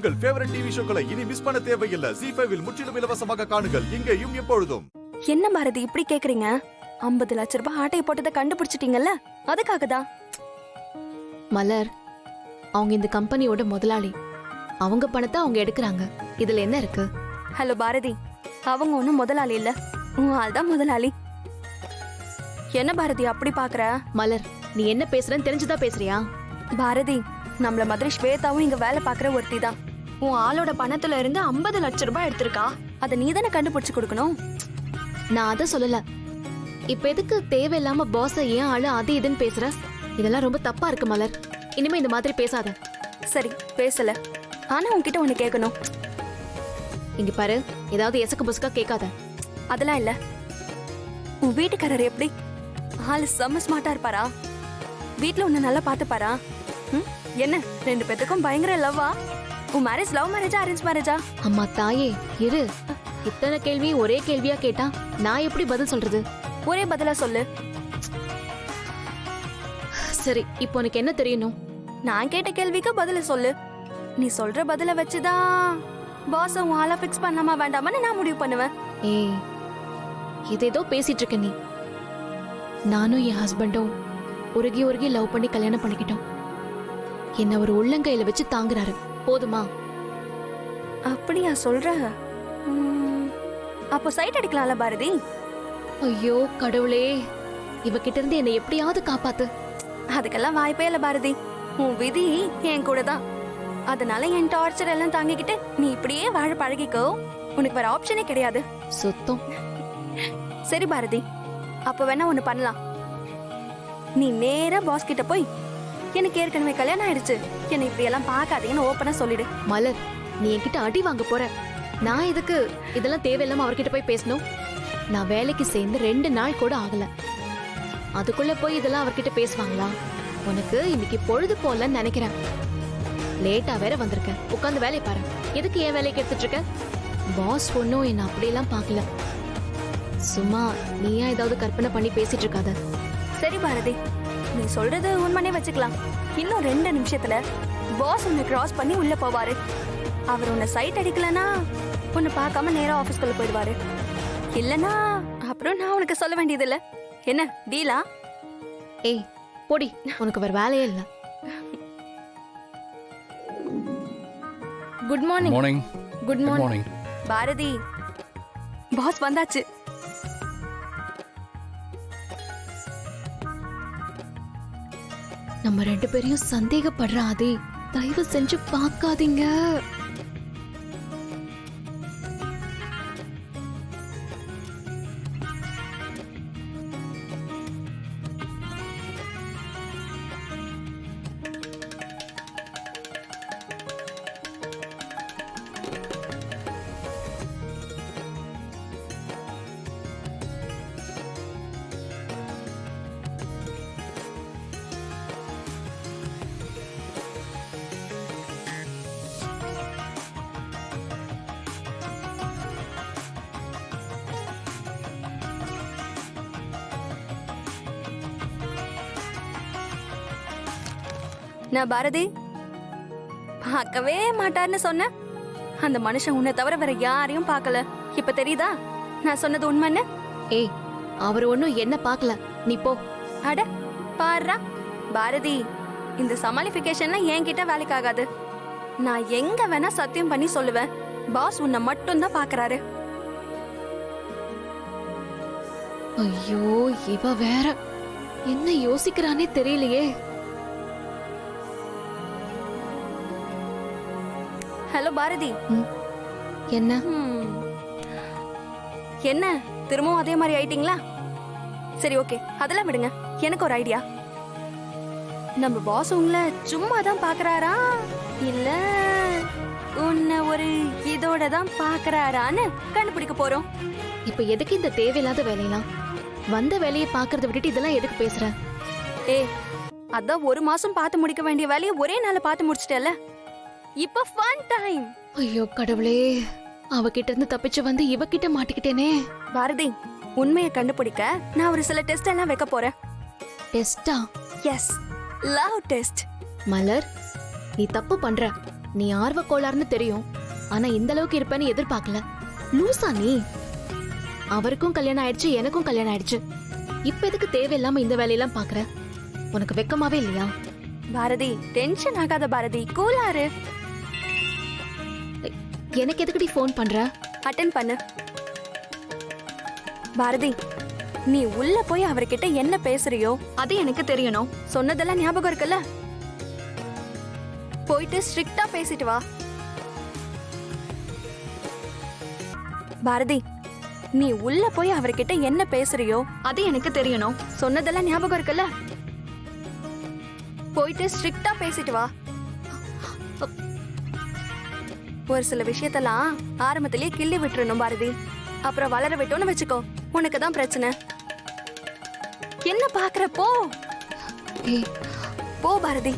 உங்கள் favourite TV ஷோக்களை இனி miss பண்ண தேவையில்லை. ஜீ5 இல் முற்றிலும் இலவசமாக காணுங்கள். இங்கேயும் எப்பொழுதும். என்ன பாரதி இப்படி கேக்குறீங்க? 50 லட்சம் ரூபாய் ஆட்டையை போட்டதை கண்டுபிடிச்சிட்டீங்கல்ல, அதுக்காக தான். மலர், அவங்க இந்த கம்பெனியோட முதலாளி. அவங்க பணத்தை அவங்க எடுக்கிறாங்க. இதுல என்ன இருக்கு? ஹலோ பாரதி, அவங்க ஒண்ணும் முதலாளி இல்ல, உன் ஆள் தான் முதலாளி. என்ன பாரதி அப்படி பாக்குற? மலர், நீ என்ன பேசுறன்னு தெரிஞ்சுதான் பேசுறியா? பாரதி, நம்மள மாதிரி ஸ்வேதாவும் இங்க வேலை பாக்குற ஒருத்தி தான். உன் ஆளோட பணத்துல இருந்து 50 லட்சம் ரூபாய் எடுத்திருக்கா. அதை நீ தானே கண்டுபிடிச்சு கொடுக்கணும். நான் அதை சொல்லல. இப்ப எதுக்கு தேவையில்லாம பாஸ ஏன் ஆளு அது இதுன்னு பேசுற? இதெல்லாம் ரொம்ப தப்பா இருக்கு மலர். இனிமே இந்த மாதிரி பேசாத. சரி, பேசல. ஆனா உன்கிட்ட ஒண்ணு கேட்கணும். இங்க பாரு, ஏதாவது எசக்கு புசுக்கா கேட்காத. அதெல்லாம் இல்ல. உன் வீட்டுக்காரர் எப்படி? ஆளு செம்ம ஸ்மார்ட்டா இருப்பாரா? வீட்டுல உன்னை நல்லா பாத்துப்பாரா? என்ன 2 பேத்துக்கும் பயங்கர லவ்வா? உன் மேரேஜ் லவ் மேரேஜா அரேஞ்ச் மேரேஜா? அம்மா தாயே, இரு. இத்தனை கேள்வி ஒரே கேள்வியா கேட்டா நான் எப்படி பதில் சொல்றது? ஒரே பதிலா சொல்லு. சரி, இப்போ உனக்கு என்ன தெரியணும்? நான் கேட்ட கேள்விக்கு பதில சொல்லு. நீ சொல்ற பதில வச்சுதான் பாஸ் உன் ஆளை ஃபிக்ஸ் பண்ணலாமா வேண்டாமான்னு நான் முடிவு பண்ணுவேன். ஏய், ஏதேதோ பேசிட்டு இருக்க நீ. நானும் என் ஹஸ்பண்டும் உருகி உருகி லவ் பண்ணி கல்யாணம் பண்ணிக்கிட்டோம். என்ன ஒரு உள்ளங்கையில வச்சு தாங்குறாரு. போதுமா? அப்படியா சொல்ற? அப்போ சைட் அடிக்கலாம்ல பாரதி? ஐயோ கடவுளே, இவகிட்ட இருந்து என்னை எப்படியாவது காப்பாத்து. அதுக்கெல்லாம் வாய்ப்பே இல்ல பாரதி. உன் விதி என் கூட தான். அதனால என் டார்ச்சர் எல்லாம் தாங்கிக்கிட்டு நீ இப்படியே வாழ பழகிக்கோ. உனக்கு வேற ஆப்ஷனே கிடையாது. சுத்தம். சரி பாரதி, அப்ப வேணா ஒண்ணு பண்ணலாம். நீ நேரா பாஸ் கிட்ட போய், எனக்கு ஏற்கனவே கல்யாணம் ஆயிடுச்சு, என்னை இப்படி எல்லாம் பாக்காதீங்கன்னு ஓப்பனா சொல்லிடு. மலர், நீ என்கிட்ட அடி வாங்க போற. நான் இதுக்கு இதெல்லாம் தேவையில்லாம அவர்கிட்ட போய் பேசணும்? நான் வேலைக்கு சேர்ந்து 2 நாள் கூட ஆகல. அதுக்குள்ள போய் இதெல்லாம் அவர்கிட்ட பேசுவாங்களா? உனக்கு இன்னைக்கு பொழுது போலன்னு நினைக்கிறேன். லேட்டா வேற வந்திருக்கேன். உட்காந்து வேலையை பாரு. எதுக்கு ஏன் வேலைக்கு எடுத்துட்டு இருக்க? பாஸ் ஒன்னும் என்ன அப்படியெல்லாம் பார்க்கல. சும்மா நீயா ஏதாவது கற்பனை பண்ணி பேசிட்டு இருக்காத. சரி பாரதி, நீ சொல்றது உண்மைனே வச்சுக்கலாம். இன்னும் 2 நிமிஷத்துல பாஸ் உன்னை கிராஸ் பண்ணி உள்ள போவாரு. அவர் உன்னை சைட் அடிக்கலனா உன்னை பார்க்காம நேரா ஆபீஸ்க்குள்ள போயிடுவாரு. இல்லனா அப்புறம் நான் உனக்கு சொல்ல வேண்டியது இல்ல. என்ன டீலா? ஏய் போடி, உனக்கு வேற வேலையே இல்ல. Good morning. Morning. Good morning Bharathi. Boss வந்தாச்சு. நம்ம 2 பேரையும் சந்தேகப்படுறாதே. தயவு செஞ்சு பார்க்காதீங்க. நான் பாரதி பார்க்கவே மாட்டார்னு சொன்ன. அந்த மனுஷன் உன்னை தவிர வேற யாரையும் பார்க்கல. இப்ப தெரியுதா நான் சொன்னது உண்மைன்னு? ஏய், அவர் ஒன்னும் என்ன பார்க்கல. நீ போ. அட பாருடா பாரதி, இந்த சமாளிஃபிகேஷன்லாம் என்கிட்ட வேலைக்கு ஆகாது. நான் எங்க வேணா சத்தியம் பண்ணி சொல்லுவேன், பாஸ் உன்னை மட்டும் தான் பாக்குறாரு. ஐயோ, இவ வேற என்ன யோசிக்கிறானே தெரியலையே. ஹலோ பாரதி. என்ன என்ன திரும்பவும் அதே மாதிரி ஆயிட்டீங்களா? சரி ஓகே, அதெல்லாம் விடுங்க. எனக்கு ஒரு ஐடியா. நம்ம பாஸ் உங்களை சும்மா தான் பாக்குறாரா இல்ல உன்னை ஒரு இதோட தான் பாக்குறாரான்னு கண்டுபிடிக்க போறோம். இப்ப எதுக்கு இந்த தேவையில்லாத வேலையெல்லாம்? வந்த வேலையை பாக்குறத விட்டுட்டு இதெல்லாம் எதுக்கு பேசுற? அதான் 1 மாசம் பார்த்து முடிக்க வேண்டிய வேலையை ஒரே நாள் பார்த்து முடிச்சிட்டல. இப்ப ஃபன் டைம். ஐயோ கடவுளே, அவகிட்ட இருந்து தப்பிச்சு வந்து இவகிட்ட மாட்டிக்கிட்டேனே. பாரதி, உண்மையை கண்டுபிடிக்க நான் ஒரு சில டெஸ்ட் எல்லாம் வைக்க போறேன். டெஸ்டா? Yes, love test. மலர், நீ தப்பு பண்ற. நீ ஆர்வ கோளாறுன்னு தெரியும், ஆனா இந்த அளவுக்கு இருப்பேன்னு எதிர்பார்க்கல. லூசா நீ? அவருக்கும் கல்யாணம் ஆயிடுச்சு, எனக்கும் கல்யாணம் ஆயிடுச்சு. இப்ப எதுக்கு தேவையில்லாம இந்த வேலையெல்லாம் பாக்குற? உனக்கு வெக்கமாவே இல்லையா? பாரதி, டென்ஷன் ஆகாத பாரதி, கூலாரு. எனக்கு எதுக்குடி ஃபோன் பண்ற? அட்டென்ட் பண்ணு. பாரதி, நீ உள்ள போய் அவர்கிட்ட என்ன பேசுறியோ அது எனக்கு தெரியணும். சொன்னதெல்லாம் ஞாபகம் இருக்குல்ல? போயிட்டு ஸ்ட்ரிக்ட்டா பேசிட்டு வா. பாரதி, நீ உள்ள போய் அவர்கிட்ட என்ன பேசுறியோ அது எனக்கு தெரியணும். சொன்னதெல்லாம் ஞாபகம் இருக்குல்ல? போயிட்டு ஸ்ட்ரிக்ட்டா பேசிட்டு வா. ஒரு சில விஷயத்தெல்லாம் ஆரம்பத்திலேயே கிள்ளி விட்டுறணும் பாரதி. அப்புறம் வளர விட்டோன்னு வச்சுக்கோ, உனக்கு தான் பிரச்சனை. என்ன பாக்குற? போ போ பாரதி.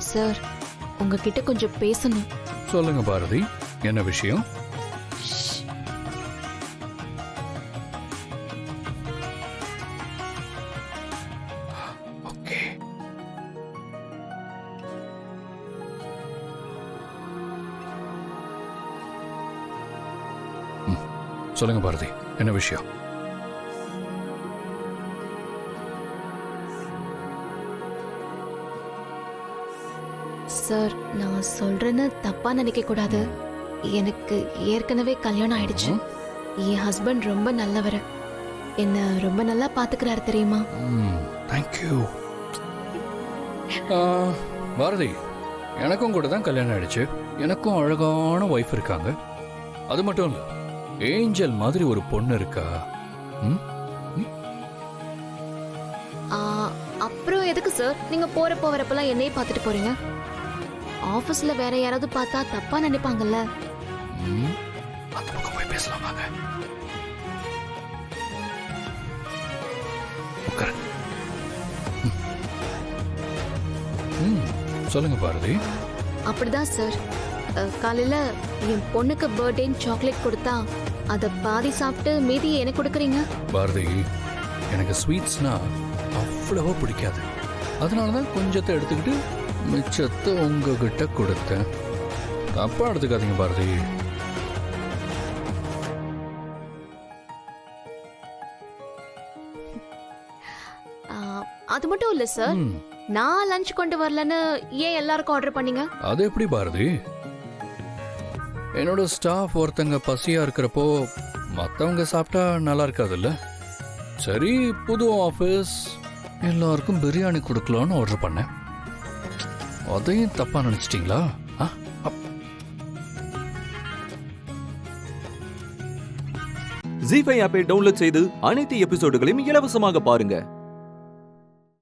சார், உங்ககிட்ட கொஞ்சம் பேசணும். சொல்லுங்க பாரதி, என்ன விஷயம்? ஓகே. சொல்லுங்க பாரதி, என்ன விஷயம்? சார், நான் சொல்றேன்னு தப்பா நினைக்க கூடாது. எனக்கு ஏற்கனவே கல்யாணம் ஆயிடுச்சு. என் ஹஸ்பண்ட் ரொம்ப நல்லவர். என்ன ரொம்ப நல்லா பாத்துக்கிறாரு தெரியுமா? தேங்க்யூ. பாரதி, எனக்கும் கூட தான் கல்யாணம் ஆயிடுச்சு. எனக்கும் அழகான ஒய்ஃப் இருக்காங்க. அது மட்டும் இல்ல, ஏஞ்சல் மாதிரி ஒரு பொண்ணு இருக்கா. அப்புறம் எதுக்கு சார் நீங்க போறப்ப வரப்பெல்லாம் என்னையே பார்த்துட்டு போறீங்க? ஆபீஸ்ல வேற யாராவது பார்த்தா தப்பா நினைப்பாங்கல்ல. அந்த பக்கம் போய் பேசலாம் வாங்க. உட்காருங்க. சொல்லுங்க பாரதி. அப்படிதான் சார். காலையில என் பொண்ணுக்கு பர்த்டேன்னு சாக்லேட் கொடுத்தா அதை பாதி சாப்பிட்டு மீதியை எனக்கு கொடுக்குறீங்க. பாரதி, எனக்கு ஸ்வீட்ஸ்னா அவ்வளவா பிடிக்காது. அதனாலதான் கொஞ்சத்தை எடுத்துக்கிட்டு மிச்சத்தை உங்ககிட்ட கொடுத்தேன். தப்பா எடுத்துக்காதீங்க பாரதி. அது மட்டும் இல்ல சார், நான் லஞ்ச் கொண்டு வரலன்னு ஏன் எல்லாருக்கும் ஆர்டர் பண்ணீங்க? அது எப்படி பாரதி? என்னோட ஸ்டாஃப் ஒருத்தங்க பசியா இருக்கிறப்போ மற்றவங்க சாப்பிட்டா நல்லா இருக்காதுல்ல. சரி, புது ஆஃபீஸ், எல்லாருக்கும் பிரியாணி கொடுக்கலான்னு ஆர்டர் பண்ணேன். அதையும் தப்பா நினைச்சிட்டீங்களா? ஜீ5 ஆப்பை டவுன்லோட் செய்து அனைத்து எபிசோடுகளையும் இலவசமாக பாருங்க.